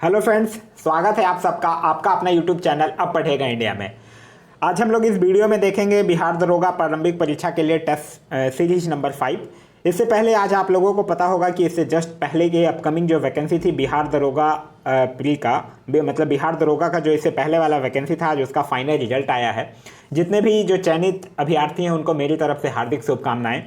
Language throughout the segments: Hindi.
हेलो फ्रेंड्स, स्वागत है आप सबका आपका अपना यूट्यूब चैनल अब पढ़ेगा इंडिया में। आज हम लोग इस वीडियो में देखेंगे बिहार दरोगा प्रारंभिक परीक्षा के लिए टेस्ट सीरीज नंबर 5। इससे पहले आज आप लोगों को पता होगा कि इससे जस्ट पहले की अपकमिंग जो वैकेंसी थी बिहार दरोगा प्री का मतलब बिहार दरोगा का जो इससे पहले वाला वैकेंसी था, आज उसका फाइनल रिजल्ट आया है। जितने भी जो चयनित अभ्यर्थी हैं उनको मेरी तरफ से हार्दिक शुभकामनाएं।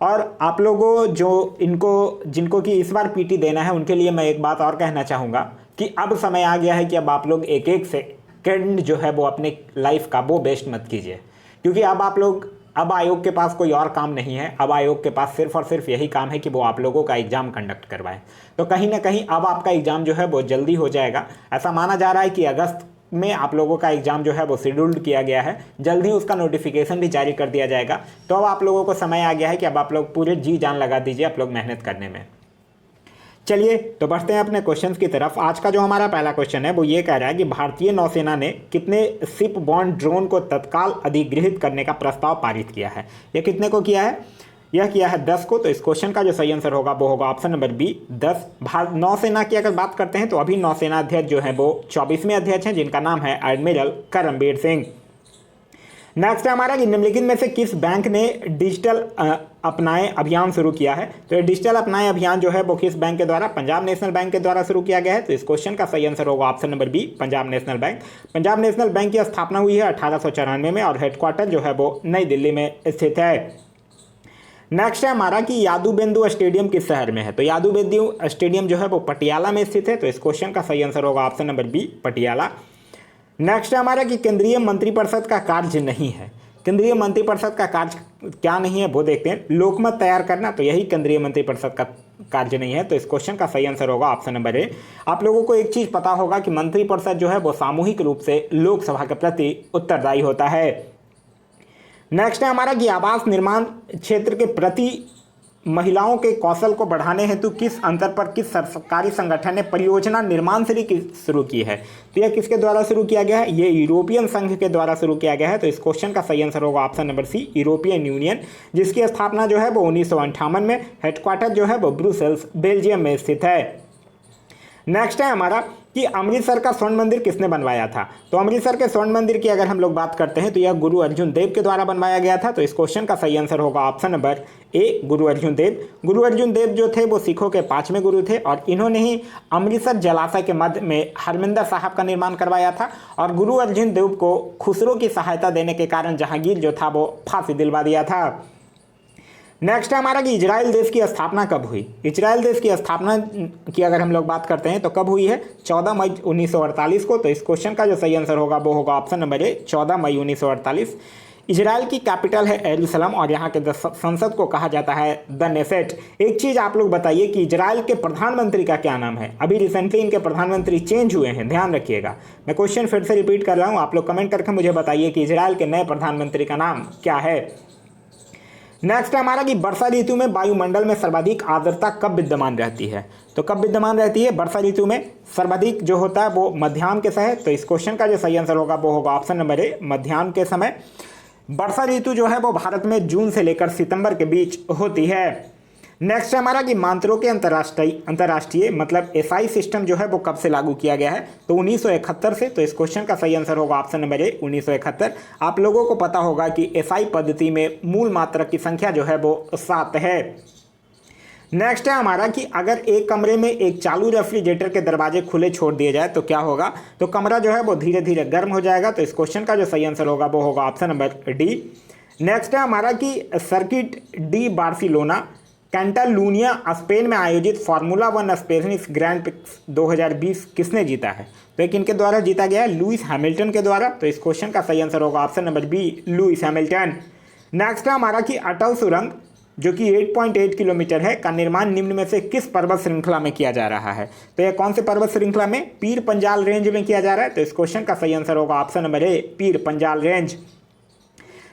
और आप लोगों जिनको कि इस बार पीटी देना है उनके लिए मैं एक बात और कहना चाहूँगा कि अब समय आ गया है कि अब आप लोग एक एक सेकंड जो है वो अपने लाइफ का वो वेस्ट मत कीजिए, क्योंकि अब आयोग के पास कोई और काम नहीं है। अब आयोग के पास सिर्फ और सिर्फ यही काम है कि वो आप लोगों का एग्ज़ाम कंडक्ट करवाए। तो कहीं ना कहीं अब आपका एग्ज़ाम जो है वो जल्दी हो जाएगा। ऐसा माना जा रहा है कि अगस्त में आप लोगों का एग्ज़ाम जो है वो शेड्यूल्ड किया गया है, जल्द ही उसका नोटिफिकेशन भी जारी कर दिया जाएगा। तो अब आप लोगों को समय आ गया है कि अब आप लोग पूरे जी जान लगा दीजिए आप लोग मेहनत करने में। चलिए तो बढ़ते हैं अपने क्वेश्चंस की तरफ। आज का जो हमारा पहला क्वेश्चन है वो ये कह रहा है कि भारतीय नौसेना ने कितने शिप बॉर्न ड्रोन को तत्काल अधिगृहित करने का प्रस्ताव पारित किया है। यह कितने को किया है? यह किया है 10 को। तो इस क्वेश्चन का जो सही आंसर होगा वो होगा ऑप्शन नंबर बी 10। नौसेना की अगर बात करते हैं तो अभी नौसेना अध्यक्ष जो है वो 24वें अध्यक्ष हैं, जिनका नाम है एडमिरल करमबीर सिंह। नेक्स्ट है हमारा कि निम्नलिखित में से किस बैंक ने डिजिटल अपनाए अभियान शुरू किया है। तो ये डिजिटल अपनाए अभियान जो है वो किस बैंक के द्वारा? पंजाब नेशनल बैंक के द्वारा शुरू किया गया है। तो इस क्वेश्चन का सही आंसर होगा option number B Punjab National Bank. Punjab National Bank की स्थापना हुई है 1894 में और हेडक्वार्टर जो है वो नई दिल्ली में स्थित है। नेक्स्ट है हमारा कि यादू बिंदु स्टेडियम किस शहर में है। तो यादू बिंदु स्टेडियम जो है वो पटियाला में स्थित है। तो इस क्वेश्चन का सही आंसर होगा option number B Patiala. Next है हमारा कि केंद्रीय मंत्रिपरिषद का कार्य नहीं है। केंद्रीय मंत्रिपरिषद का कार्य क्या नहीं है वो देखते हैं। लोकमत तैयार करना, तो यही केंद्रीय मंत्रिपरिषद का कार्य नहीं है। तो इस क्वेश्चन का सही आंसर होगा ऑप्शन नंबर ए। आप लोगों को एक चीज़ पता होगा कि मंत्रिपरिषद जो है वो सामूहिक रूप से लोकसभा के प्रति उत्तरदायी होता है। नेक्स्ट है हमारा कि आवास निर्माण क्षेत्र के प्रति महिलाओं के कौशल को बढ़ाने हेतु किस अंतर पर किस सरकारी संगठन ने परियोजना निर्माण शुरू की है। तो यह किसके द्वारा शुरू किया गया है? ये यूरोपियन संघ के द्वारा शुरू किया गया है। तो इस क्वेश्चन का सही आंसर होगा option number C European Union, जिसकी स्थापना जो है वो 1958 में, हेडक्वार्टर जो है वो ब्रुसेल्स बेल्जियम में स्थित है। नेक्स्ट है हमारा कि अमृतसर का स्वर्ण मंदिर किसने बनवाया था। तो अमृतसर के स्वर्ण मंदिर की अगर हम लोग बात करते हैं तो यह गुरु अर्जुन देव के द्वारा बनवाया गया था। तो इस क्वेश्चन का सही आंसर होगा ऑप्शन नंबर ए गुरु अर्जुन देव। गुरु अर्जुन देव जो थे वो सिखों के 5वें गुरु थे और इन्होंने ही अमृतसर जलाशय के मध्य में हरमिंदर साहब का निर्माण करवाया था। और गुरु अर्जुन देव को खुसरो की सहायता देने के कारण जहांगीर जो था वो फांसी दिलवा दिया था। नेक्स्ट है हमारा कि इजराइल देश की स्थापना कब हुई। इजराइल देश की स्थापना की अगर हम लोग बात करते हैं तो कब हुई है? 14 मई 1948 को। तो इस क्वेश्चन का जो सही आंसर होगा वो होगा ऑप्शन नंबर ए 14 मई 1948। इजराइल की कैपिटल है यरूशलेम और यहाँ के संसद को कहा जाता है द नेसेट। एक चीज़ आप लोग बताइए कि इजराइल के प्रधानमंत्री का क्या नाम है। अभी रिसेंटली इनके प्रधानमंत्री चेंज हुए हैं, ध्यान रखिएगा। मैं क्वेश्चन फिर से रिपीट कर रहा हूँ, आप लोग कमेंट करके मुझे बताइए कि इजराइल के नए प्रधानमंत्री का नाम क्या है। नेक्स्ट है हमारा कि वर्षा ऋतु में वायुमंडल में सर्वाधिक आर्द्रता कब विद्यमान रहती है। तो कब विद्यमान रहती है वर्षा ऋतु में? सर्वाधिक जो होता है वो मध्याह्न के समय। तो इस क्वेश्चन का जो सही आंसर होगा वो होगा ऑप्शन नंबर ए मध्याह्न के समय। वर्षा ऋतु जो है वो भारत में जून से लेकर सितंबर के बीच होती है। नेक्स्ट है हमारा कि मानचित्रों के अंतर्राष्ट्रीय मतलब एसआई सिस्टम जो है वो कब से लागू किया गया है। तो 1971 से। तो इस क्वेश्चन का सही आंसर होगा ऑप्शन नंबर ए 1971। आप लोगों को पता होगा कि एसआई पद्धति में मूल मात्रक की संख्या जो है वो 7 है। नेक्स्ट है हमारा कि अगर एक कमरे में एक चालू रेफ्रिजरेटर के दरवाजे खुले छोड़ दिए जाए तो क्या होगा। तो कमरा जो है वो धीरे धीरे गर्म हो जाएगा। तो इस क्वेश्चन का जो सही आंसर होगा वो होगा ऑप्शन नंबर डी। नेक्स्ट है हमारा कि सर्किट डी बार्सिलोना कैंटालूनिया स्पेन में आयोजित फार्मूला 1 स्पेनिश ग्रैंड प्रिक्स 2020 किसने जीता है। तो एक इनके द्वारा जीता गया है लुइस हैमिल्टन के द्वारा। तो इस क्वेश्चन का सही आंसर होगा option number B Lewis Hamilton. Next है हमारा कि अटल सुरंग जो कि 8.8 किलोमीटर है का निर्माण निम्न में से किस पर्वत श्रृंखला में किया जा रहा है। तो यह कौन से पर्वत श्रृंखला में? पीर पंजाल रेंज में किया जा रहा है। तो इस क्वेश्चन का सही आंसर होगा ऑप्शन नंबर ए पीर पंजाल रेंज।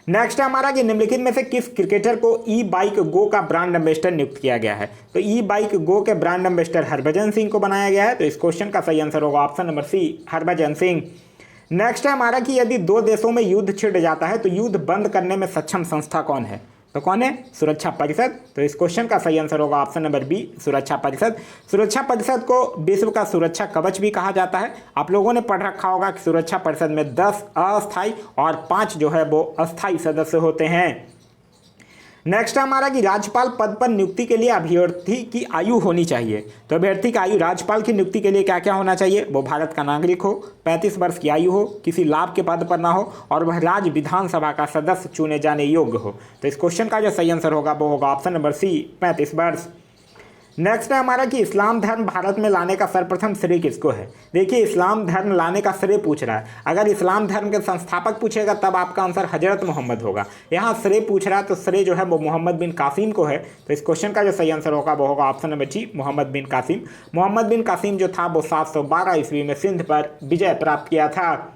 नेक्स्ट है हमारा कि निम्नलिखित में से किस क्रिकेटर को ई बाइक गो का ब्रांड एम्बेसडर नियुक्त किया गया है। तो ई बाइक गो के ब्रांड एम्बेसडर हरभजन सिंह को बनाया गया है। तो इस क्वेश्चन का सही आंसर होगा option number C Harbhajan Singh. Next है हमारा कि यदि दो देशों में युद्ध छिड़ जाता है तो युद्ध बंद करने में सक्षम संस्था कौन है। तो कौन है? सुरक्षा परिषद। तो इस क्वेश्चन का सही आंसर होगा ऑप्शन नंबर बी, सुरक्षा परिषद। सुरक्षा परिषद को विश्व का सुरक्षा कवच भी कहा जाता है। आप लोगों ने पढ़ रखा होगा कि सुरक्षा परिषद में 10 अस्थायी और 5 जो है वो अस्थायी सदस्य होते हैं। नेक्स्ट हमारा कि राज्यपाल पद पर नियुक्ति के लिए अभ्यर्थी की आयु होनी चाहिए। तो अभ्यर्थी की आयु राज्यपाल की नियुक्ति के लिए क्या क्या होना चाहिए? वो भारत का नागरिक हो, 35 वर्ष की आयु हो, किसी लाभ के पद पर ना हो और वह राज्य विधानसभा का सदस्य चुने जाने योग्य हो। तो इस क्वेश्चन का जो सही आंसर होगा वो होगा ऑप्शन नंबर सी, 35 वर्ष। नेक्स्ट है हमारा कि इस्लाम धर्म भारत में लाने का सर्वप्रथम श्रेय किसको है? देखिए, इस्लाम धर्म लाने का श्रेय पूछ रहा है। अगर इस्लाम धर्म के संस्थापक पूछेगा तब आपका आंसर हजरत मोहम्मद होगा। यहाँ श्रेय पूछ रहा है तो श्रेय जो है वो मोहम्मद बिन कासिम को है। तो इस क्वेश्चन का जो सही आंसर होगा वो होगा ऑप्शन नंबर सी, मोहम्मद बिन कासिम। मोहम्मद बिन कासिम जो था वो 712 ईस्वी में सिंध पर विजय प्राप्त किया था।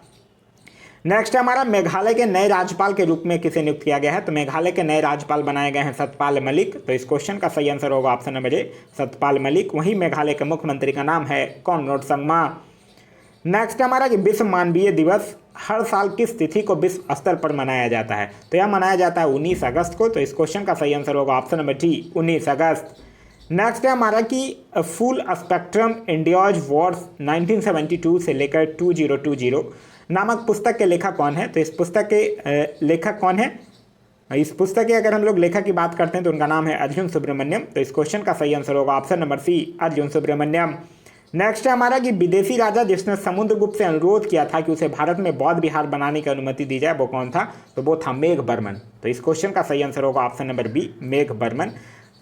नेक्स्ट हमारा मेघालय के नए राज्यपाल के रूप में किसे नियुक्त किया गया है? तो मेघालय के नए राज्यपाल बनाए गए हैं सतपाल मलिक। तो इस क्वेश्चन का सही आंसर होगा ऑप्शन नंबर ए, सतपाल मलिक। वहीं मेघालय के मुख्यमंत्री का नाम है कॉनराड संगमा। नेक्स्ट हमारा कि विश्व मानवीय दिवस हर साल किस तिथि को विश्व स्तर पर मनाया जाता है? तो यह मनाया जाता है 19 अगस्त को। तो इस क्वेश्चन का सही आंसर होगा ऑप्शन नंबर डी, 19 अगस्त। नेक्स्ट है हमारा कि फुल स्पेक्ट्रम इंडियाज वॉर्स 1972 से लेकर 2020 नामक पुस्तक के लेखक कौन है? तो इस पुस्तक के लेखक कौन है? इस पुस्तक के अगर हम लोग लेखक की बात करते हैं तो उनका नाम है अर्जुन सुब्रमण्यम। तो इस क्वेश्चन का सही आंसर होगा option number C, Arjun Subramaniam. Next है हमारा कि विदेशी राजा जिसने समुद्रगुप्त से अनुरोध किया था कि उसे भारत में बौद्ध विहार बनाने की अनुमति दी जाए, वो कौन था? तो वो था मेघवर्मन। तो इस क्वेश्चन का सही आंसर होगा option number B, Meghavarman.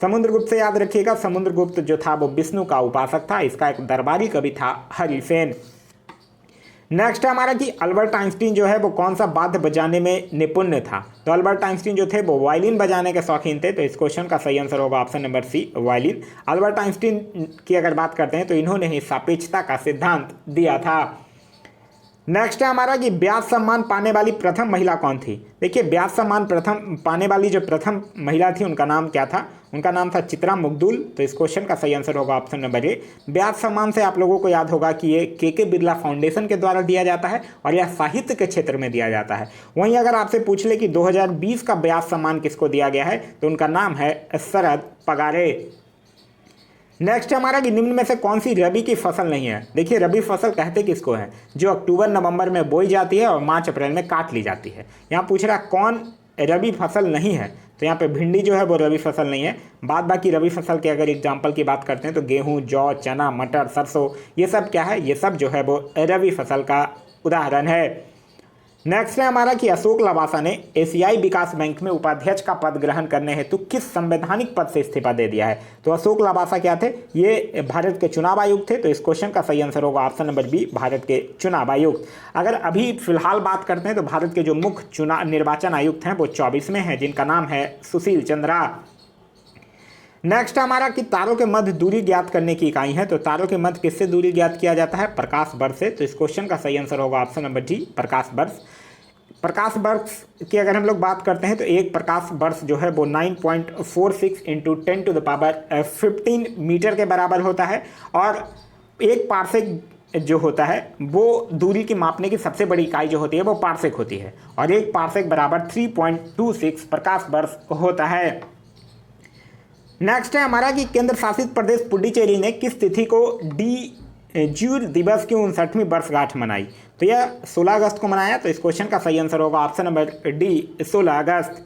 Samudragupta से याद रखिएगा, समुद्रगुप्त जो था वो विष्णु का उपासक था। इसका एक दरबारी कवि था हरिसेन। नेक्स्ट हमारा कि अल्बर्ट आइंस्टीन जो है वो कौन सा वाद्य बजाने में निपुण था? तो अल्बर्ट आइंस्टीन जो थे वो वायलिन बजाने के शौकीन थे। तो इस क्वेश्चन का सही आंसर होगा option number C, violin. Albert Einstein की अगर बात करते हैं तो इन्होंने ही सापेक्षता का सिद्धांत दिया था। नेक्स्ट है हमारा कि व्यास सम्मान पाने वाली प्रथम महिला कौन थी? देखिए, व्यास सम्मान प्रथम पाने वाली जो प्रथम महिला थी उनका नाम क्या था? उनका नाम था चित्रा मुग्दुल। तो इस क्वेश्चन का सही आंसर होगा ऑप्शन नंबर ए। व्यास सम्मान से आप लोगों को याद होगा कि ये के बिरला फाउंडेशन के द्वारा दिया जाता है और यह साहित्य के क्षेत्र में दिया जाता है। वहीं अगर आपसे पूछ ले कि 2020 का व्यास सम्मान किसको दिया गया है तो उनका नाम है शरद पगारे। नेक्स्ट हमारा कि निम्न में से कौन सी रबी की फसल नहीं है? देखिए, रबी फसल कहते किसको है? जो अक्टूबर नवंबर में बोई जाती है और मार्च अप्रैल में काट ली जाती है। यहाँ पूछ रहा कौन रबी फसल नहीं है? तो यहाँ पे भिंडी जो है वो रबी फसल नहीं है। बाद बाकी रबी फसल के अगर एग्जाम्पल की बात करते हैं तो गेहूँ, जौ, चना, मटर, सरसों, ये सब क्या है? ये सब जो है वो रबी फसल का उदाहरण है। नेक्स्ट है हमारा कि अशोक लवासा ने एशियाई विकास बैंक में उपाध्यक्ष का पद ग्रहण करने हेतु किस संवैधानिक पद से इस्तीफा दे दिया है? तो अशोक लवासा क्या थे? ये भारत के चुनाव आयुक्त थे। तो इस क्वेश्चन का सही आंसर होगा ऑप्शन नंबर बी, भारत के चुनाव आयुक्त। अगर अभी फिलहाल बात करते हैं तो भारत के जो मुख्य चुनाव निर्वाचन आयुक्त हैं वो 24वें हैं, जिनका नाम है सुशील चंद्रा। नेक्स्ट हमारा कि तारों के मध्य दूरी ज्ञात करने की इकाई है। तो तारों के मध्य किससे दूरी ज्ञात किया जाता है? प्रकाश वर्ष से। तो इस क्वेश्चन का सही आंसर होगा ऑप्शन नंबर डी, प्रकाश वर्ष। प्रकाश वर्ष की अगर हम लोग बात करते हैं तो एक प्रकाश वर्ष जो है वो 9.46 × 10⁻15 मीटर के बराबर होता है। और एक पार्सेक जो होता है वो दूरी की मापने की सबसे बड़ी इकाई जो होती है वो पार्सेक होती है। और एक पार्सेक बराबर 3.26 प्रकाश वर्ष होता है। नेक्स्ट है हमारा कि केंद्र शासित प्रदेश पुडुचेरी ने किस तिथि को डी ज्यूर दिवस की 59वीं वर्षगांठ मनाई? तो यह 16 अगस्त को मनाया। तो इस क्वेश्चन का सही आंसर होगा ऑप्शन नंबर डी, 16 अगस्त।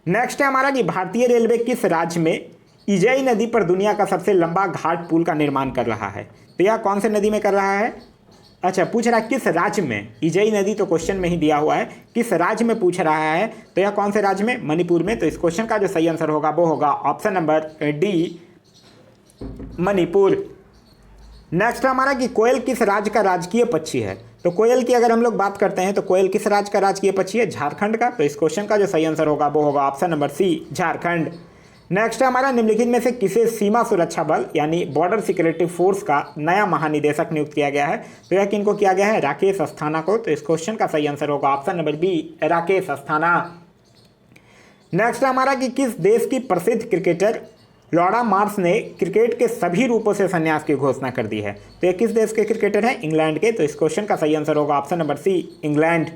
नेक्स्ट है हमारा कि भारतीय रेलवे किस राज्य में इजई नदी पर दुनिया का सबसे लंबा घाट पुल का निर्माण कर रहा है? तो यह कौन से नदी में कर रहा है? अच्छा, पूछ रहा है किस राज्य में। इजई नदी तो क्वेश्चन में ही दिया हुआ है, किस राज्य में पूछ रहा है। तो यह कौन से राज्य में? मणिपुर में। तो इस क्वेश्चन का जो सही आंसर होगा वो होगा option number D, Manipur. Next हमारा कि कोयल किस राज्य का राजकीय पक्षी है? तो कोयल की अगर हम लोग बात करते हैं तो कोयल किस राज्य का राजकीय पक्षी है? झारखंड का। तो इस क्वेश्चन का जो सही आंसर होगा वो होगा option number C, Jharkhand. Next हमारा निम्नलिखित में से किसे सीमा सुरक्षा बल यानी बॉर्डर सिक्योरिटी फोर्स का नया महानिदेशक नियुक्त किया गया है? तो यह किनको किया गया है? राकेश अस्थाना को। तो इस क्वेश्चन का सही आंसर होगा option number B, Rakesh Asthana. Next हमारा कि किस देश की प्रसिद्ध क्रिकेटर लॉरा मार्श ने क्रिकेट के सभी रूपों से संन्यास की घोषणा कर दी है? तो ये किस देश के क्रिकेटर हैं? इंग्लैंड के। तो इस क्वेश्चन का सही आंसर होगा option number C, England.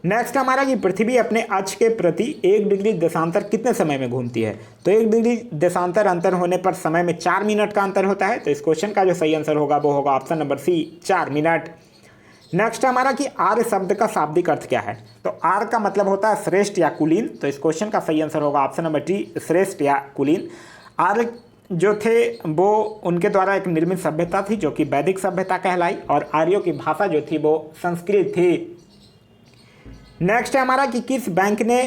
Next हमारा कि पृथ्वी अपने अक्ष के प्रति 1 डिग्री देशांतर कितने समय में घूमती है। तो 1 डिग्री देशांतर अंतर होने पर समय में 4 मिनट का अंतर होता है। तो इस क्वेश्चन का जो सही आंसर होगा वो होगा option number C, 4 minute. Next हमारा कि आर्य शब्द का शाब्दिक अर्थ क्या है। तो आर्य का मतलब होता है श्रेष्ठ या कुलीन। तो इस क्वेश्चन का सही आंसर होगा ऑप्शन नंबर डी, श्रेष्ठ या कुलीन। आर्य जो थे वो उनके द्वारा एक निर्मित सभ्यता थी जो कि वैदिक सभ्यता कहलाई, और आर्यों की भाषा जो थी वो संस्कृत थी। नेक्स्ट है हमारा कि किस बैंक ने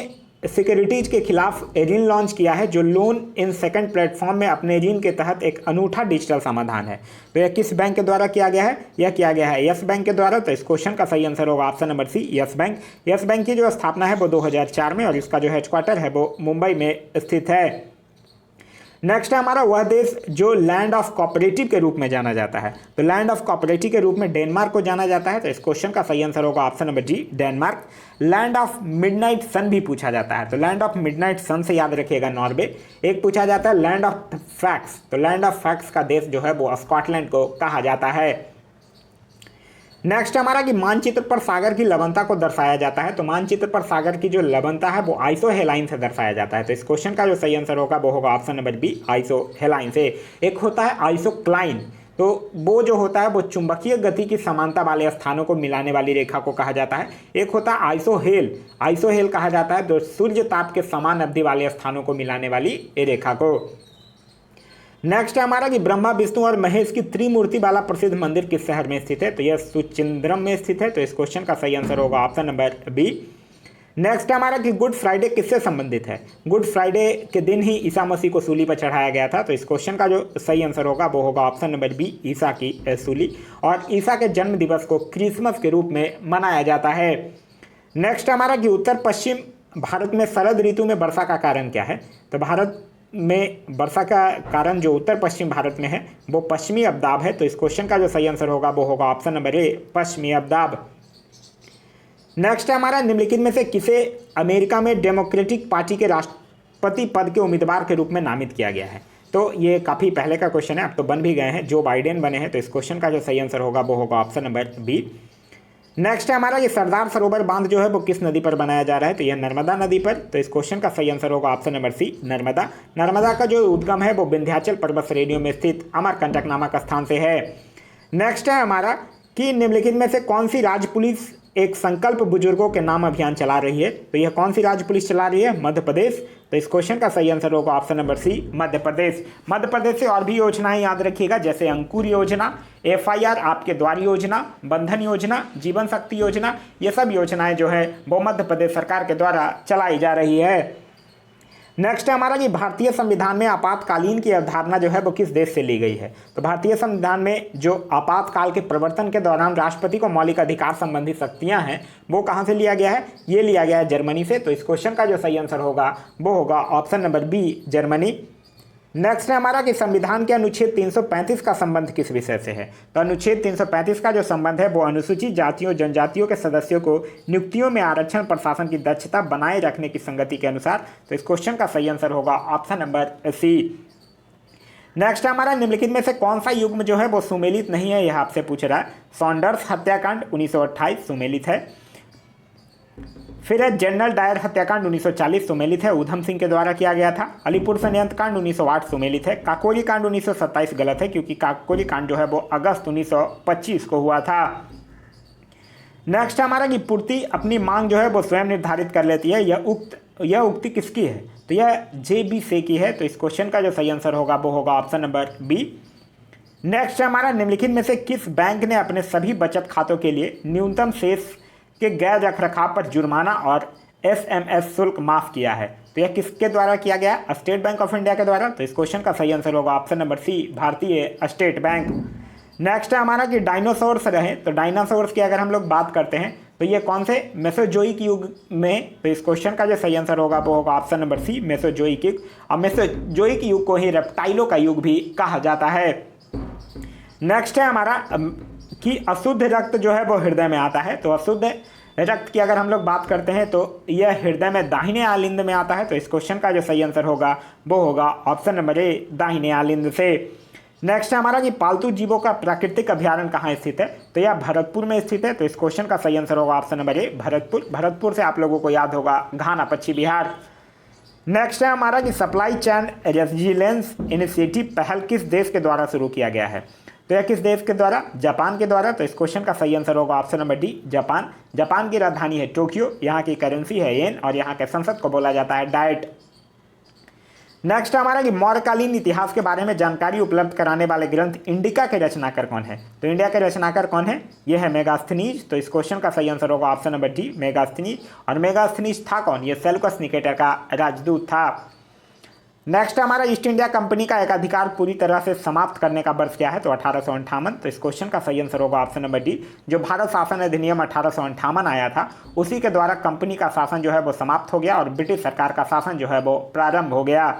सिक्योरिटीज के खिलाफ ऋण लॉन्च किया है जो लोन इन सेकंड प्लेटफॉर्म में अपने ऋण के तहत एक अनूठा डिजिटल समाधान है। तो यह किस बैंक के द्वारा किया गया है, यह किया गया है यस बैंक के द्वारा। तो इस क्वेश्चन का सही आंसर होगा option number C, Yes Bank. Yes Bank की जो स्थापना है वो 2004 में, और इसका जो हेडक्वार्टर है वो मुंबई में स्थित है। नेक्स्ट है हमारा वह देश जो लैंड ऑफ कोऑपरेटिव के रूप में जाना जाता है। तो लैंड ऑफ कोऑपरेटिव के रूप में डेनमार्क को जाना जाता है। तो इस क्वेश्चन का सही आंसर होगा option number G, Denmark. Land of midnight sun भी पूछा जाता है। तो लैंड ऑफ मिडनाइट सन से याद रखिएगा नॉर्वे। एक पूछा जाता है लैंड ऑफ फैक्स। तो लैंड ऑफ फैक्स का देश जो है वो स्कॉटलैंड को कहा जाता है। नेक्स्ट हमारा कि मानचित्र पर सागर की लवणता को दर्शाया जाता है। तो मानचित्र पर सागर की जो लवणता है वो आइसोहेलाइन से दर्शाया जाता है। तो इस क्वेश्चन का जो सही आंसर होगा वो होगा ऑप्शन नंबर बी, आइसोहेलाइन से। एक होता है आइसोक्लाइन, तो वो जो होता है वो चुंबकीय गति की समानता वाले स्थानों को मिलाने वाली रेखा को कहा जाता है। एक होता है आइसोहेल, आइसोहेल कहा जाता है जो सूर्य ताप के समान अवधि वाले स्थानों को मिलाने वाली रेखा को। नेक्स्ट है हमारा कि ब्रह्मा विष्णु और महेश की त्रिमूर्ति वाला प्रसिद्ध मंदिर किस शहर में स्थित है। तो यह सुचिंद्रम में स्थित है। तो इस क्वेश्चन का सही आंसर होगा ऑप्शन नंबर बी। नेक्स्ट है हमारा कि गुड फ्राइडे किससे संबंधित है। गुड फ्राइडे के दिन ही ईसा मसीह को सूली पर चढ़ाया गया था। तो इस क्वेश्चन का जो सही आंसर होगा वो होगा ऑप्शन नंबर बी, ईसा की सूली। और ईसा के जन्म दिवस को क्रिसमस के रूप में मनाया जाता है। नेक्स्ट हमारा कि उत्तर पश्चिम भारत में शरद ऋतु में वर्षा का कारण क्या है। तो भारत में वर्षा का कारण जो उत्तर पश्चिम भारत में है वो पश्चिमी अवदाब है। तो इस क्वेश्चन का जो सही आंसर होगा वो होगा ऑप्शन नंबर ए, पश्चिमी अवदाब। नेक्स्ट है हमारा निम्नलिखित में से किसे अमेरिका में डेमोक्रेटिक पार्टी के राष्ट्रपति पद के उम्मीदवार के रूप में नामित किया गया है। तो ये काफ़ी पहले का क्वेश्चन है, अब तो बन भी गए हैं, जो बाइडेन बने हैं। तो इस क्वेश्चन का जो सही आंसर होगा वो होगा ऑप्शन नंबर बी। नेक्स्ट है हमारा ये सरदार सरोवर बांध जो है वो किस नदी पर बनाया जा रहा है। तो यह नर्मदा नदी पर। तो इस क्वेश्चन का सही आंसर होगा option number C, Narmada. Narmada का जो उद्गम है वो विंध्याचल पर्वत श्रेणियों में स्थित अमरकंटक नामक स्थान से है। नेक्स्ट है हमारा कि निम्नलिखित में से कौन सी राज्य पुलिस एक संकल्प बुजुर्गों के नाम अभियान चला रही है। तो यह कौन सी राज्य पुलिस चला रही है, मध्य प्रदेश। तो इस क्वेश्चन का सही आंसर होगा ऑप्शन नंबर सी, मध्य प्रदेश। मध्य प्रदेश से और भी योजनाएं याद रखिएगा, जैसे अंकुर योजना, FIR आपके द्वार योजना, बंधन योजना, जीवन शक्ति योजना। ये सब योजनाएं जो है वो मध्य प्रदेश सरकार के द्वारा चलाई जा रही है। नेक्स्ट है हमारा कि भारतीय संविधान में आपातकालीन की अवधारणा जो है वो किस देश से ली गई है। तो भारतीय संविधान में जो आपातकाल के प्रवर्तन के दौरान राष्ट्रपति को मौलिक अधिकार संबंधी शक्तियां हैं वो कहां से लिया गया है, ये लिया गया है जर्मनी से। तो इस क्वेश्चन का जो सही आंसर होगा वो होगा option number B, Germany. Next है हमारा कि संविधान के अनुच्छेद 335 का संबंध किस विषय से है। तो अनुच्छेद 335 का जो संबंध है वो अनुसूचित जातियों जनजातियों के सदस्यों को नियुक्तियों में आरक्षण प्रशासन की दक्षता बनाए रखने की संगति के अनुसार। तो इस क्वेश्चन का सही आंसर होगा ऑप्शन नंबर सी। नेक्स्ट हमारा निम्नलिखित में से कौन सा युग्म जो है वो सुमेलित नहीं है, यह आपसे पूछ रहा है। सॉन्डर्स हत्याकांड 1928 सुमेलित है। फिर है जनरल डायर हत्याकांड 1940 सुमेलित है, उधम सिंह के द्वारा किया गया था। अलीपुर संयंत्र कांड 1908 सुमेलित है। काकोरी कांड 1927 गलत है, क्योंकि काकोरी कांड जो है वो अगस्त 1925 को हुआ था। नेक्स्ट हमारा कि पूर्ति अपनी मांग जो है वो स्वयं निर्धारित कर लेती है, यह उक्ति किसकी है। तो यह JB से की है। तो इस क्वेश्चन का जो सही आंसर होगा वो होगा ऑप्शन नंबर बी। नेक्स्ट हमारा निम्नलिखित में से किस बैंक ने अपने सभी बचत खातों के लिए न्यूनतम शेष के गैर रखरखाव पर जुर्माना और SMS शुल्क माफ किया है। तो यह किसके द्वारा किया गया, स्टेट बैंक ऑफ इंडिया के द्वारा। तो इस क्वेश्चन का सही आंसर होगा ऑप्शन नंबर सी, भारतीय स्टेट बैंक। नेक्स्ट है हमारा कि डायनासोर्स रहे। तो डायनासोर्स की अगर हम लोग बात करते हैं तो ये कौन से मेसोजोइक युग में। तो इस क्वेश्चन का जो सही आंसर होगा वो होगा ऑप्शन नंबर सी, मेसोजोइक युग। और मेसोजोइक युग को ही रेप्टाइलों का युग भी कहा जाता है। नेक्स्ट है हमारा कि अशुद्ध रक्त जो है वो हृदय में आता है। तो अशुद्ध रक्त की अगर हम लोग बात करते हैं तो यह हृदय में दाहिने आलिंद में आता है। तो इस क्वेश्चन का जो सही आंसर होगा वो होगा ऑप्शन नंबर ए, दाहिने आलिंद से। नेक्स्ट है हमारा कि पालतू जीवों का प्राकृतिक अभ्यारण्य कहाँ स्थित है, तो यह भरतपुर में स्थित है। तो इस क्वेश्चन का सही आंसर होगा ऑप्शन नंबर ए भरतपुर। भरतपुर से आप लोगों को याद होगा घाना, पश्चिम बिहार। नेक्स्ट है हमारा कि सप्लाई चेन रेजिलेंस इनिशिएटिव पहल किस देश के द्वारा शुरू किया गया है, तो यह किस देश के द्वारा, जापान के द्वारा। तो इस क्वेश्चन का सही आंसर होगा option number D Japan. Japan की राजधानी है टोक्यो, यहाँ की करेंसी है येन और यहाँ के संसद को बोला जाता है डाइट। नेक्स्ट हमारा कि मौर्यकालीन इतिहास के बारे में जानकारी उपलब्ध कराने वाले ग्रंथ इंडिका के रचनाकार कौन है, तो इंडिया के रचनाकार कौन है, यह है मेगास्थनीज। तो इस क्वेश्चन का सही आंसर होगा ऑप्शन नंबर डी मेगास्थनीज। और मेगास्थनीज था कौन, ये सेल्यूकस निकेटर का राजदूत था। नेक्स्ट हमारा ईस्ट इंडिया कंपनी का एकाधिकार पूरी तरह से समाप्त करने का वर्ष क्या है, तो 1858। तो इस क्वेश्चन का सही आंसर होगा ऑप्शन नंबर डी। जो भारत शासन अधिनियम 1858 आया था उसी के द्वारा कंपनी का शासन जो है वो समाप्त हो गया और ब्रिटिश सरकार का शासन जो है वो प्रारंभ हो गया।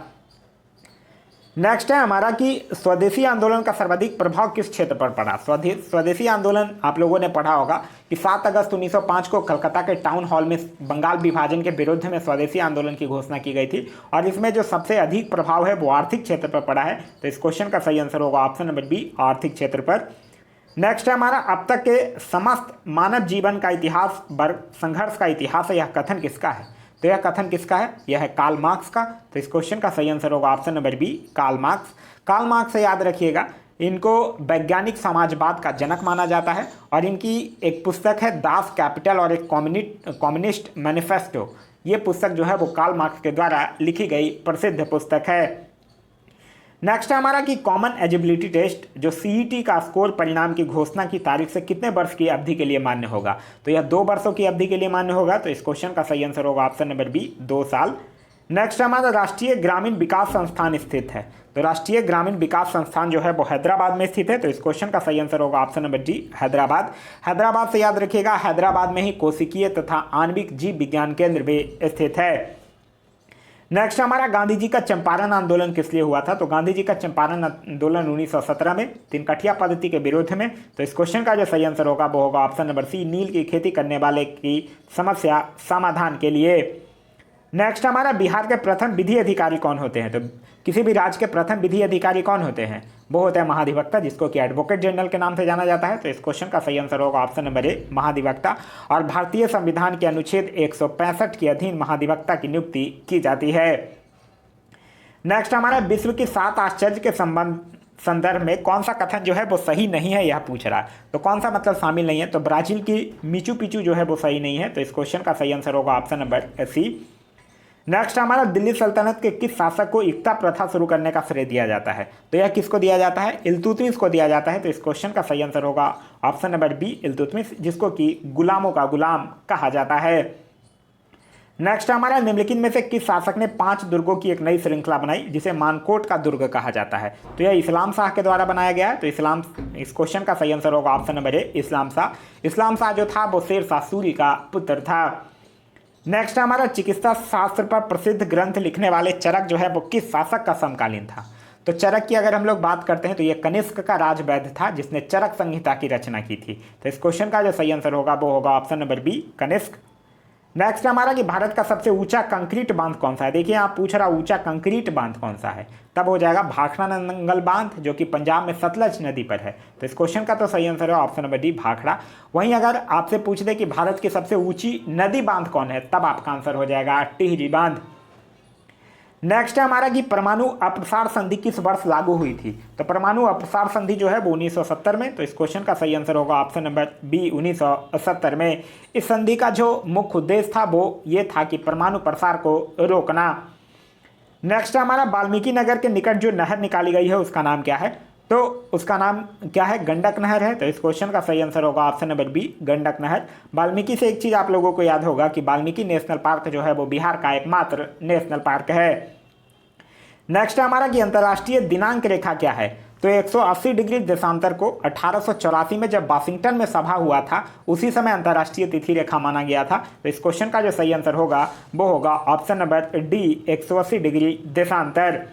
नेक्स्ट है हमारा कि स्वदेशी आंदोलन का सर्वाधिक प्रभाव किस क्षेत्र पर पड़ा। स्वदेशी आंदोलन आप लोगों ने पढ़ा होगा कि 7 अगस्त 1905 को कलकत्ता के टाउन हॉल में बंगाल विभाजन के विरुद्ध में स्वदेशी आंदोलन की घोषणा की गई थी और इसमें जो सबसे अधिक प्रभाव है वो आर्थिक क्षेत्र पर पड़ा है। तो इस क्वेश्चन का सही आंसर होगा ऑप्शन नंबर बी आर्थिक क्षेत्र पर। नेक्स्ट है हमारा अब तक के समस्त मानव जीवन का इतिहास वर्ग संघर्ष का इतिहास है, यह कथन किसका है, तो यह कथन किसका है, यह है कार्ल मार्क्स का। तो इस क्वेश्चन का सही आंसर होगा option number B Karl Marx. Karl Marx से याद रखिएगा, इनको वैज्ञानिक समाजवाद का जनक माना जाता है और इनकी एक पुस्तक है दास कैपिटल और एक कम्युनिस्ट मैनिफेस्टो। ये पुस्तक जो है वो कार्ल मार्क्स के द्वारा लिखी गई प्रसिद्ध पुस्तक है। नेक्स्ट है हमारा कि कॉमन एलिजिबिलिटी टेस्ट जो सीईटी का स्कोर परिणाम की घोषणा की तारीख से कितने वर्ष की अवधि के लिए मान्य होगा, तो यह 2 वर्षों की अवधि के लिए मान्य होगा। तो इस क्वेश्चन का सही आंसर होगा ऑप्शन नंबर बी 2 साल। नेक्स्ट हमारा राष्ट्रीय ग्रामीण विकास संस्थान स्थित है, तो राष्ट्रीय ग्रामीण विकास संस्थान जो है वो हैदराबाद में स्थित है। तो इस क्वेश्चन का सही आंसर होगा option number D Hyderabad. Hyderabad से याद रखिएगा, हैदराबाद में ही कोशिकीय तथा आणविक जीव विज्ञान केंद्र भी स्थित है। नेक्स्ट हमारा गांधी जी का चंपारण आंदोलन किस लिए हुआ था, तो गांधी जी का चंपारण आंदोलन 1917 में तिनकठिया पद्धति के विरोध में। तो इस क्वेश्चन का जो सही आंसर होगा वो होगा ऑप्शन नंबर सी नील की खेती करने वाले की समस्या समाधान के लिए। नेक्स्ट हमारा बिहार के प्रथम विधि अधिकारी कौन होते हैं, तो किसी भी राज्य के प्रथम विधि अधिकारी कौन होते हैं, वो होते हैं महाधिवक्ता, जिसको कि एडवोकेट जनरल के नाम से जाना जाता है। तो इस क्वेश्चन का सही आंसर होगा ऑप्शन नंबर ए महाधिवक्ता। और भारतीय संविधान के अनुच्छेद 165 के अधीन महाधिवक्ता की नियुक्ति की जाती है। नेक्स्ट हमारा विश्व की 7 आश्चर्य के संदर्भ में कौन सा कथन जो है वो सही नहीं है, यह पूछ रहा है। तो कौन सा मतलब शामिल नहीं है, तो ब्राजील की मिचू पिचू जो है वो सही नहीं है। तो इस क्वेश्चन का सही आंसर होगा ऑप्शन नंबर सी। नेक्स्ट हमारा दिल्ली सल्तनत के किस शासक को इक्ता प्रथा शुरू करने का श्रेय दिया जाता है, तो यह किसको दिया जाता है, इल्तुतमिश को दिया जाता है। तो इस क्वेश्चन का सही आंसर होगा ऑप्शन नंबर बी इल्तुतमिश, जिसको कि गुलामों का गुलाम कहा जाता है। नेक्स्ट हमारा निम्नलिखित में से किस शासक ने 5 दुर्गों की एक नई श्रृंखला बनाई जिसे मानकोट का दुर्ग कहा जाता है, तो यह इस्लाम शाह के द्वारा बनाया गया है। तो इस क्वेश्चन का सही आंसर होगा ऑप्शन नंबर ए इस्लाम शाह। इस्लाम शाह जो था वो शेर शाह सूरी का पुत्र था। नेक्स्ट हमारा चिकित्सा शास्त्र पर प्रसिद्ध ग्रंथ लिखने वाले चरक जो है वो किस शासक का समकालीन था, तो चरक की अगर हम लोग बात करते हैं तो ये कनिष्क का राजवैद्य था जिसने चरक संहिता की रचना की थी। तो इस क्वेश्चन का जो सही आंसर होगा वो होगा option number B Kanishka. Next हमारा कि भारत का सबसे ऊंचा कंक्रीट बांध कौन सा है, देखिए आप पूछ रहा ऊंचा कंक्रीट बांध कौन सा है, तब हो जाएगा भाखड़ा नंगल बांध जो कि पंजाब में सतलज नदी पर है। तो इस क्वेश्चन का तो सही आंसर है ऑप्शन नंबर डी भाखड़ा। वहीं अगर आपसे पूछ दे कि भारत की सबसे ऊंची नदी बांध कौन है, तब आपका आंसर हो जाएगा टिहरी बांध। नेक्स्ट है हमारा कि परमाणु अप्रसार संधि किस वर्ष लागू हुई थी, तो परमाणु अप्रसार संधि जो है वो 1970 में। तो इस क्वेश्चन का सही आंसर होगा ऑप्शन नंबर बी 1970 में। इस संधि का जो मुख्य उद्देश्य था वो ये था कि परमाणु प्रसार को रोकना। नेक्स्ट हमारा वाल्मीकि नगर के निकट जो नहर निकाली गई है उसका नाम क्या है, तो उसका नाम क्या है, गंडक नहर है। तो इस क्वेश्चन का सही आंसर होगा ऑप्शन नंबर बी गंडक नहर। वाल्मीकि से एक चीज़ आप लोगों को याद होगा कि वाल्मीकि नेशनल पार्क जो है वो बिहार का एकमात्र नेशनल पार्क है। नेक्स्ट हमारा कि अंतर्राष्ट्रीय दिनांक रेखा क्या है, तो 180 डिग्री देशांतर को 1884 में जब वाशिंगटन में सभा हुआ था उसी समय अंतर्राष्ट्रीय तिथि रेखा माना गया था। तो इस क्वेश्चन का जो सही आंसर होगा वो होगा ऑप्शन नंबर डी 180 डिग्री देशांतर।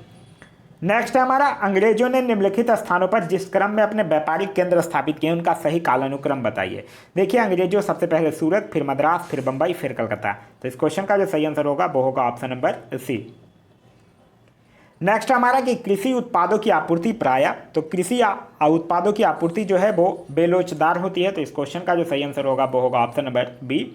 नेक्स्ट हमारा अंग्रेजों ने निम्नलिखित स्थानों पर जिस क्रम में अपने व्यापारिक केंद्र स्थापित किए उनका सही कालानुक्रम बताइए। देखिए अंग्रेजों सबसे पहले सूरत, फिर मद्रास, फिर बंबई, फिर कलकत्ता। तो इस क्वेश्चन का जो सही आंसर होगा वो होगा ऑप्शन नंबर सी। नेक्स्ट हमारा कि कृषि उत्पादों की आपूर्ति प्रायः, तो कृषि उत्पादों की आपूर्ति जो है वो बेलोचदार होती है, तो इस क्वेश्चन का जो सही आंसर होगा वो होगा ऑप्शन नंबर बी।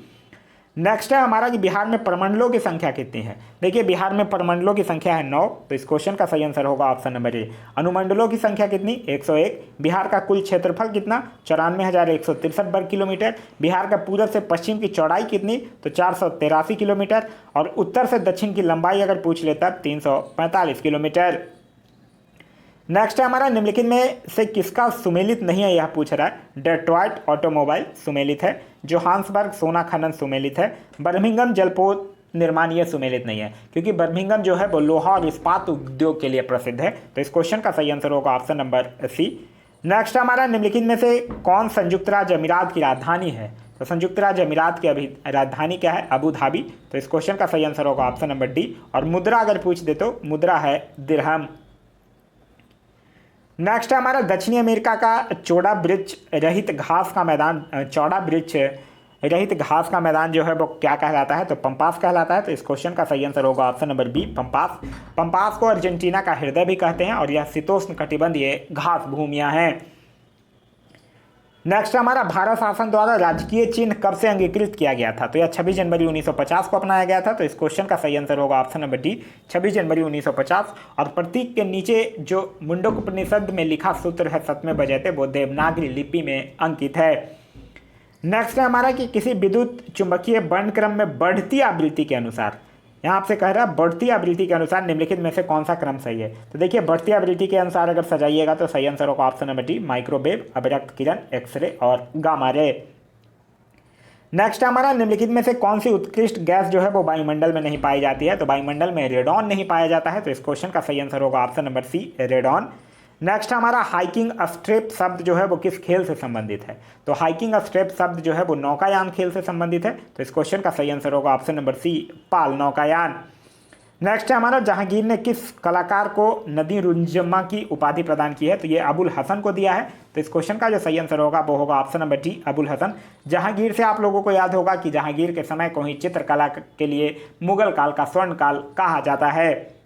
नेक्स्ट है हमारा कि बिहार में प्रमंडलों की संख्या कितनी है। देखिए बिहार में प्रमंडलों की संख्या है 9, तो इस क्वेश्चन का सही आंसर होगा ऑप्शन नंबर ए। अनुमंडलों की संख्या कितनी, 101। बिहार का कुल क्षेत्रफल कितना, 94,163 वर्ग किलोमीटर। बिहार का पूरब से पश्चिम की चौड़ाई कितनी, तो 483 किलोमीटर। और उत्तर से दक्षिण की लंबाई अगर पूछ ले तब 345 किलोमीटर। नेक्स्ट है हमारा निम्नलिखित में से किसका सुमेलित नहीं है, यह पूछ रहा है। डेट्रॉयट ऑटोमोबाइल सुमेलित है, जोहान्सबर्ग सोना खनन सुमेलित है, बर्मिंघम जलपोत निर्माण ये सुमेलित नहीं है, क्योंकि बर्मिंघम जो है वो लोहा और इस्पात उद्योग के लिए प्रसिद्ध है, तो इस क्वेश्चन का सही आंसर होगा ऑप्शन नंबर सी। नेक्स्ट हमारा निम्नलिखित में से कौन संयुक्त राज्य अमीरात की राजधानी है, तो संयुक्त राज्य अमीरात की अभी राजधानी क्या है, अबू धाबी, तो इस क्वेश्चन का सही आंसर होगा ऑप्शन नंबर डी। और मुद्रा अगर पूछ दे तो मुद्रा है दिरहम। नेक्स्ट है हमारा दक्षिणी अमेरिका का चौड़ा वृक्ष रहित घास का मैदान, चौड़ा वृक्ष रहित घास का मैदान जो है वो क्या कहलाता है, तो पंपास कहलाता है, तो इस क्वेश्चन का सही आंसर होगा option number B Pampas. Pampas को अर्जेंटीना का हृदय भी कहते हैं और यह शीतोष्ण कटिबंधीय घास भूमियां हैं। नेक्स्ट हमारा भारत शासन द्वारा राजकीय चिन्ह कब से अंगीकृत किया गया था, तो यह 26 जनवरी 1950 को अपनाया गया था, तो इस क्वेश्चन का सही आंसर होगा ऑप्शन नंबर डी 26 जनवरी 1950। और प्रतीक के नीचे जो मुंडक उपनिषद में लिखा सूत्र है सत्मे बजते वो देवनागरी लिपि में अंकित है। नेक्स्ट है हमारा कि किसी विद्युत चुंबकीय वर्णक्रम में बढ़ती आवृत्ति के अनुसार, यहाँ आपसे कह रहा है बढ़ती आवृत्ति के अनुसार निम्नलिखित में से कौन सा क्रम सही है, तो देखिए बढ़ती आवृत्ति के अनुसार अगर सजाइएगा तो सही आंसर होगा ऑप्शन नंबर डी माइक्रोवेव, अभिरक्त किरण, एक्सरे और गामा रे। नेक्स्ट हमारा निम्नलिखित में से कौन सी उत्कृष्ट गैस जो है वो वायुमंडल में नहीं पाई जाती है, तो वायुमंडल में रेडॉन नहीं पाया जाता है, तो इस क्वेश्चन का सही आंसर होगा option number C radon. Next हमारा हाइकिंग स्ट्रेप शब्द जो है वो किस खेल से संबंधित है, तो हाइकिंग स्ट्रेप शब्द जो है वो नौकायान खेल से संबंधित है, तो इस क्वेश्चन का सही आंसर होगा ऑप्शन नंबर सी पाल नौकायान। नेक्स्ट है हमारा जहांगीर ने किस कलाकार को नदी रुंजम्मा की उपाधि प्रदान की है, तो ये अबुल हसन को दिया है, तो इस क्वेश्चन का जो सही आंसर होगा वो होगा option number D Abul Hasan. Jahangir से आप लोगों को याद होगा कि जहांगीर के समय को ही चित्रकला के लिए मुगल काल का स्वर्ण काल कहा जाता है।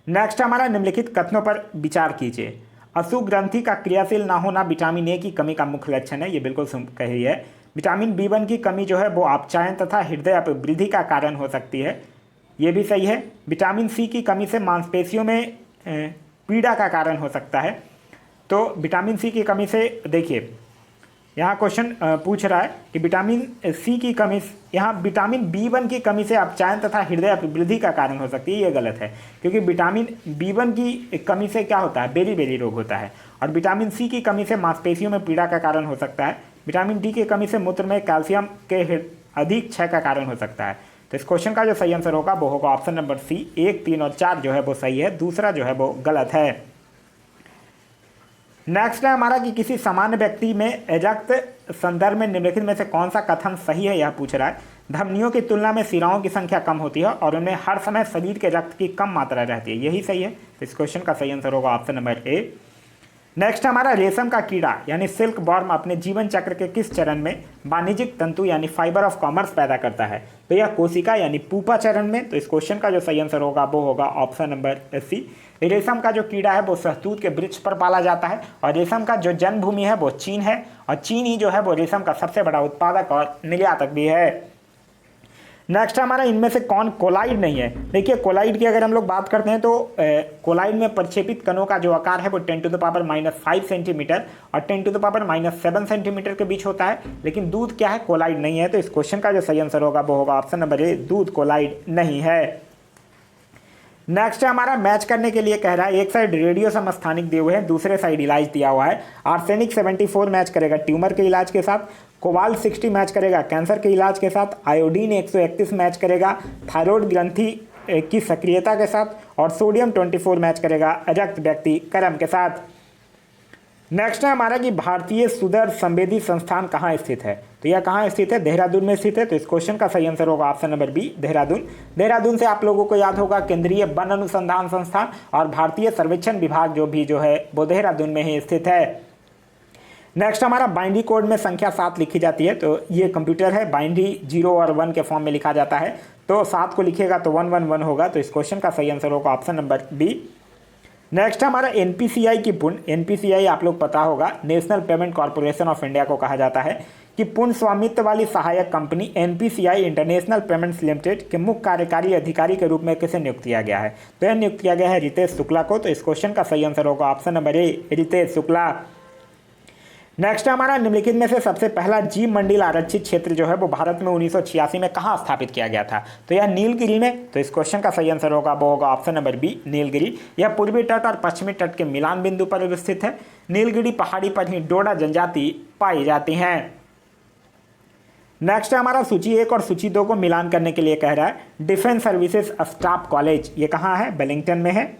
नेक्स्ट हमारा निम्नलिखित कथनों पर विचार कीजिए। अशुभ ग्रंथि का क्रियाशील ना होना विटामिन ए की कमी का मुख्य लक्षण है, ये बिल्कुल सही है। विटामिन B1 की कमी जो है वो अपचायन तथा हृदय अपवृद्धि का कारण हो सकती है, ये भी सही है। विटामिन C की कमी से मांसपेशियों में पीड़ा का कारण हो सकता है, तो विटामिन C की कमी से देखिए यहाँ क्वेश्चन पूछ रहा है कि विटामिन C की कमी, यहाँ विटामिन B1 की कमी से अपचायन तथा हृदय अपवृद्धि का कारण हो सकती है, ये गलत है, क्योंकि विटामिन B1 की कमी से क्या होता है, बेरी रोग होता है। और विटामिन C की कमी से मांसपेशियों में पीड़ा का कारण हो सकता है। विटामिन D की कमी से मूत्र में कैल्शियम के अधिक क्षय का कारण हो सकता है, तो इस क्वेश्चन का जो सही आंसर होगा वो होगा ऑप्शन नंबर सी 1, 3 और 4 जो है वो सही है, दूसरा जो है वो गलत है। नेक्स्ट है हमारा कि किसी सामान्य व्यक्ति में रक्त संदर्भ में निम्नलिखित में से कौन सा कथन सही है, यह पूछ रहा है। धमनियों की तुलना में सिराओं की संख्या कम होती है और उनमें हर समय शरीर के रक्त की कम मात्रा रहती है, यही सही है, तो इस क्वेश्चन का सही आंसर होगा ऑप्शन नंबर ए। नेक्स्ट हमारा रेशम का कीड़ा यानी सिल्क वॉर्म अपने जीवन चक्र के किस चरण में वाणिज्यिक तंतु यानी फाइबर ऑफ कॉमर्स पैदा करता है, तो यह कोशिका यानी पुपा चरण में, तो इस क्वेश्चन का जो सही आंसर होगा वो होगा ऑप्शन नंबर सी। रेशम का जो कीड़ा है वो शहतूत के वृक्ष पर पाला जाता है और रेशम का जो जन्मभूमि है वो चीन है और चीन ही जो है वो रेशम का सबसे बड़ा उत्पादक और निर्यातक भी है। नेक्स्ट हमारा इनमें से कौन कोलाइड नहीं है। देखिए कोलाइड की अगर हम लोग बात करते हैं तो कोलाइड में प्रक्षेपित कणों का जो आकार है वो 10⁻⁵ सेंटीमीटर और 10⁻⁷ सेंटीमीटर के बीच होता है, लेकिन दूध क्या है, कोलाइड नहीं है, तो इस क्वेश्चन का जो सही आंसर होगा वो होगा ऑप्शन नंबर ए, दूध कोलाइड नहीं है। नेक्स्ट हमारा मैच करने के लिए कह रहा है, एक साइड रेडियो समस्थानिक दिए हुए हैं, दूसरे साइड इलाज दिया हुआ है। आर्सेनिक 74 मैच करेगा ट्यूमर के इलाज के साथ, कोबाल्ट 60 मैच करेगा कैंसर के इलाज के साथ, आयोडीन 131 मैच करेगा थायराइड ग्रंथि की सक्रियता के साथ और सोडियम 24 मैच करेगा रक्त व्यक्तिकरण के साथ। नेक्स्ट है हमारा कि भारतीय सुदर संवेदी संस्थान कहाँ स्थित है, तो यह कहाँ स्थित है, देहरादून में स्थित है, तो इस क्वेश्चन का सही आंसर होगा option number B Dehradun. Dehradun से आप लोगों को याद होगा केंद्रीय वन अनुसंधान संस्थान और भारतीय सर्वेक्षण विभाग जो है वो देहरादून में ही स्थित है। नेक्स्ट हमारा बाइनरी कोड में संख्या 7 लिखी जाती है, तो ये कंप्यूटर है, बाइनरी 0 और 1 के फॉर्म में लिखा जाता है, तो 7 को लिखिएगा तो 111 होगा, तो इस क्वेश्चन का सही आंसर होगा ऑप्शन नंबर बी। नेक्स्ट हमारा एनपीसीआई की पुण्य, एनपीसीआई आप लोग पता होगा, national payment corporation of India को कहा जाता है, कि पूर्ण स्वामित्व वाली सहायक company NPCI international payments limited के मुख्य कार्यकारी अधिकारी के रूप में किसे नियुक्त किया गया है, तो यह नियुक्त किया गया है रितेश शुक्ला को, तो इस क्वेश्चन का सही आंसर होगा option number A, Ritesh Shukla. Next हमारा निम्नलिखित में से सबसे पहला जीव मंडल आरक्षित क्षेत्र जो है वो भारत में 1986 में कहाँ स्थापित किया गया था, तो यह नीलगिरी में, तो इस क्वेश्चन का सही आंसर होगा वो होगा ऑप्शन नंबर बी, नीलगिरी। यह पूर्वी तट और पश्चिमी तट के मिलान बिंदु पर स्थित है। नीलगिरी पहाड़ी पर ही डोडा जनजाति पाई जाती हैं। नेक्स्ट है हमारा सूची 1 और सूची 2 को मिलान करने के लिए कह रहा है, डिफेंस सर्विसेज स्टाफ कॉलेज ये कहाँ है, वेलिंगटन में है।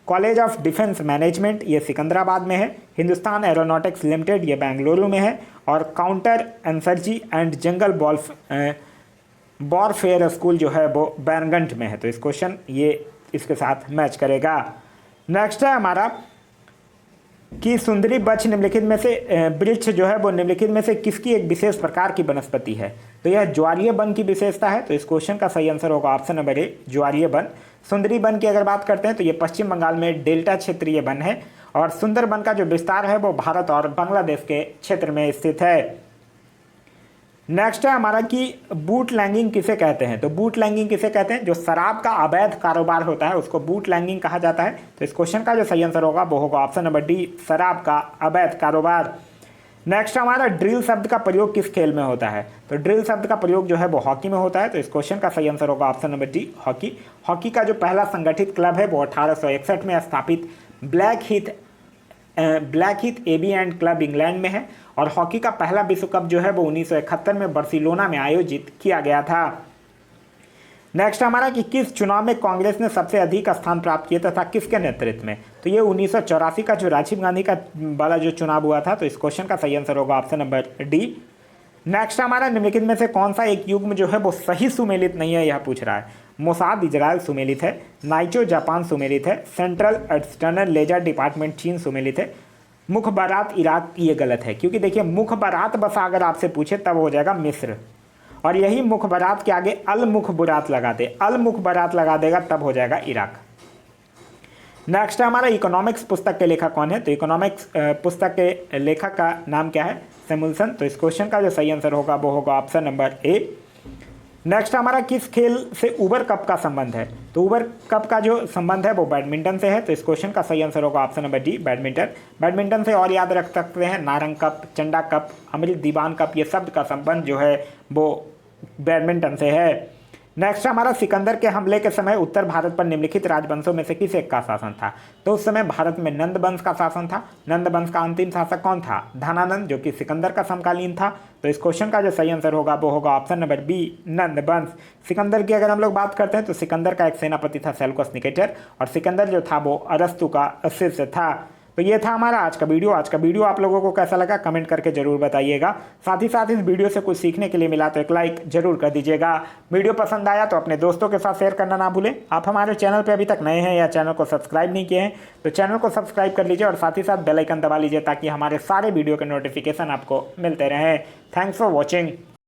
कॉलेज ऑफ डिफेंस मैनेजमेंट ये सिकंदराबाद में है। हिंदुस्तान एरोनॉटिक्स लिमिटेड ये बेंगलुरु में है। और counter energy and jungle warfare school जो है वो बैरगंट में है, तो इस क्वेश्चन ये इसके साथ मैच करेगा। नेक्स्ट है हमारा कि सुंदरी वृक्ष निम्नलिखित में से वृक्ष जो है वो निम्नलिखित में से किसकी एक विशेष प्रकार की वनस्पति है, तो यह ज्वारीय वन की विशेषता है, तो इस क्वेश्चन का सही आंसर होगा ऑप्शन नंबर ए, ज्वारीय वन। सुंदरी वन की अगर बात करते हैं तो ये पश्चिम बंगाल में डेल्टा क्षेत्रीय वन है, और सुंदर वन का जो विस्तार है वो भारत और बांग्लादेश के क्षेत्र में स्थित है। नेक्स्ट है हमारा कि बूट लैंगिंग किसे कहते हैं, तो बूट लैंगिंग किसे कहते हैं, जो शराब का अवैध कारोबार होता है उसको बूट लैंगिंग कहा जाता है, तो इस क्वेश्चन का जो सही आंसर होगा वो होगा ऑप्शन नंबर डी, शराब का अवैध कारोबार। नेक्स्ट हमारा ड्रिल शब्द का प्रयोग किस खेल में होता है, तो ड्रिल शब्द का प्रयोग जो है वो हॉकी में होता है, तो इस क्वेश्चन का सही आंसर होगा option number D, hockey. Hockey का जो पहला संगठित क्लब है वो 1861 में स्थापित Blackheath AB and club England में है। और हॉकी का पहला विश्व कप जो है वो 1971 में बार्सिलोना में आयोजित किया गया था। नेक्स्ट हमारा कि किस चुनाव में कांग्रेस ने सबसे अधिक स्थान प्राप्त किए तथा किसके नेतृत्व में, तो ये 1984 का जो राजीव गांधी का वाला जो चुनाव हुआ था, तो इस क्वेश्चन का सही आंसर होगा ऑप्शन नंबर डी। नेक्स्ट हमारा निम्नलिखित में से कौन सा एक युग्म जो है वो सही सुमेलित नहीं है, यह पूछ रहा है। मोसाद इजराइल सुमेलित है, नाइचो जापान सुमेलित है, सेंट्रल एक्सटर्नल लेजर डिपार्टमेंट चीन सुमेलित है, मुखबरात इराक ये गलत है, क्योंकि देखिए मुखबरात बसा अगर आपसे पूछे तब हो जाएगा मिस्र, और यही मुखबरात के आगे अल मुखबरात लगा दे, अल मुखबरात लगा देगा तब हो जाएगा इराक। नेक्स्ट हमारा इकोनॉमिक्स पुस्तक के लेखक कौन है, तो इकोनॉमिक्स पुस्तक के लेखक का नाम क्या है, सैमुअल्सन, तो इस क्वेश्चन का जो सही आंसर होगा वो होगा ऑप्शन नंबर ए। नेक्स्ट हमारा किस खेल से उबर कप का संबंध है, तो उबर कप का जो संबंध है वो बैडमिंटन से है, तो इस क्वेश्चन का सही आंसर होगा option number D, badminton. Badminton से और याद रख सकते हैं नारंग कप, चंडा कप, अमृत दीवान कप, ये शब्द का संबंध जो है वो बैडमिंटन से है। नेक्स्ट हमारा सिकंदर के हमले के समय उत्तर भारत पर निम्नलिखित राजवंशों में से किस एक का शासन था, तो उस समय भारत में नंद वंश का शासन था। नंद वंश का अंतिम शासक कौन था, धनानंद, जो कि सिकंदर का समकालीन था, तो इस क्वेश्चन का जो सही आंसर होगा वो होगा ऑप्शन नंबर बी, नंद वंश। सिकंदर की अगर हम लोग बात करते हैं तो सिकंदर का एक सेनापति था सेल्यूकस निकेटर, और सिकंदर जो था वो अरस्तु का शिष्य था। तो ये था हमारा आज का वीडियो। आज का वीडियो आप लोगों को कैसा लगा कमेंट करके जरूर बताइएगा। साथ ही साथ इस वीडियो से कुछ सीखने के लिए मिला तो एक लाइक जरूर कर दीजिएगा। वीडियो पसंद आया तो अपने दोस्तों के साथ शेयर करना ना भूलें। आप हमारे चैनल पर अभी तक नए हैं या चैनल को सब्सक्राइब नहीं किए हैं तो चैनल को सब्सक्राइब कर लीजिए, और साथ ही साथ बेल आइकन दबा लीजिए ताकि हमारे सारे वीडियो के नोटिफिकेशन आपको मिलते रहें। Thanks for watching.